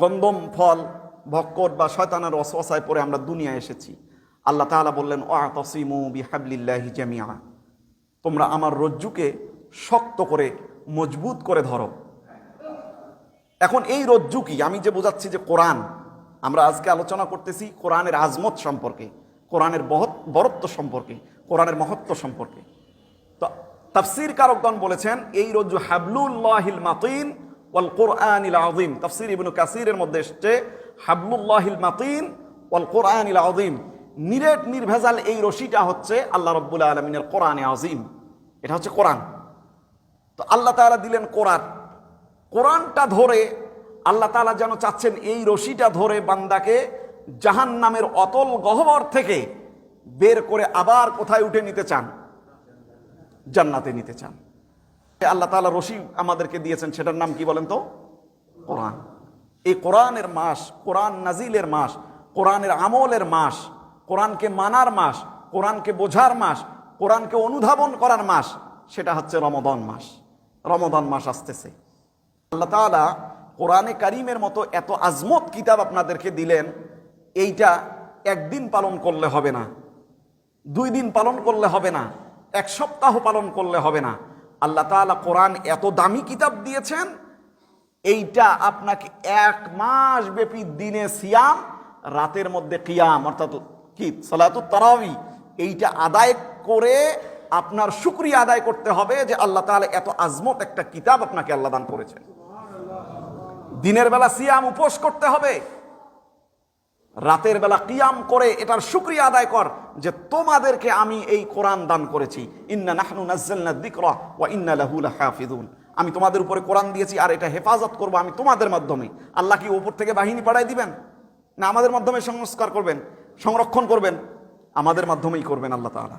গন্ধম ফল ভক্কট বা শয়তানের ওয়াসওয়াসায় পড়ে আমরা দুনিয়ায় এসেছি। আল্লাহ তাআলা বললেন ওয়াতাসিমু বিহাবলিল্লাহি জামিআ, তোমরা আমার রজ্জুকে শক্ত করে মজবুত করে ধরো। এখন এই রজ্জু কি? আমি যে বোঝাচ্ছি যে কোরআন, আমরা আজকে আলোচনা করতেছি কোরআনের আজমত সম্পর্কে, কোরআনের বরত্ব সম্পর্কে, কোরআনের মহত্ব সম্পর্কে। তো তাফসীর কারকগণ বলেছেন এই রজ্জু হাবলুল্লাহিল মাতিন ওয়াল কোরআনিল আযীম। তাফসীর ইবনে কাসিরের মধ্যে এসেছে হাবলুল্লাহিল মাতিন ওয়াল কোরআনিল আযীম, নিরেট নির্ভেজাল এই রশিটা হচ্ছে আল্লাহ রাব্বুল আলামিনের কোরআনে আযীম, এটা হচ্ছে কোরআন। তো আল্লাহ তাআলা দিলেন কোরআন, কোরআনটা ধরে আল্লাহ তাআলা যেন চাচ্ছেন এই রশিটা ধরে বান্দাকে জাহান্নামের অতল গহ্বর থেকে বের করে আবার কোথায় উঠে নিতে চান? জান্নাতে নিতে চান। আল্লাহ তাআলা রশি আমাদেরকে দিয়েছেন, সেটার নাম কি বলেন তো? কোরআন। এই কোরআনের মাস, কোরআন নাজিলের মাস, কোরআনের আমলের মাস, কোরআনকে মানার মাস, কোরআনকে বোঝার মাস, কোরআনকে অনুধাবন করার মাস, সেটা হচ্ছে রমাদান মাস। রমাদান মাস আসতেছে। আল্লাহ তাআলা কোরআনে কারীমের মতো এত আজমত কিতাব আপনাদেরকে দিলেন, এইটা একদিন পালন করলে হবে না, 2 দিন পালন করলে হবে না, 1 সপ্তাহ পালন করলে হবে না। আল্লাহ তাআলা কোরআন এত দামি কিতাব দিয়েছেন, এইটা আপনাকে 1 মাস ব্যাপী দিনে সিয়াম, রাতের মধ্যে কিয়াম অর্থাৎ কি সালাতুত তারাবি, এইটা আদায় করে আপনার শুকরিয়া আদায় করতে হবে যে আল্লাহ তাআলা এত আজমত একটা কিতাব আপনাকে আল্লাহ দান করেছেন। দিনের বেলা সিয়াম উপোস করতে হবে, রাতের বেলা কিয়াম করে এটার শুকরিয়া আদায় কর যে তোমাদেরকে আমি এই কোরআন দান করেছি। ইন্না নাহনু নাযালনা যিকরা ওয়া ইন্না লাহু লাহাফিজুন, আমি তোমাদের উপরে কোরআন দিয়েছি আর এটা হেফাজত করব আমি তোমাদের মাধ্যমে। আল্লাহ কি উপর থেকে বাহিনী পাঠাই দিবেন? না আমাদের মাধ্যমে সংস্কার করবেন, সংরক্ষণ করবেন? আমাদের মাধ্যমেই করবেন আল্লাহ তাআলা।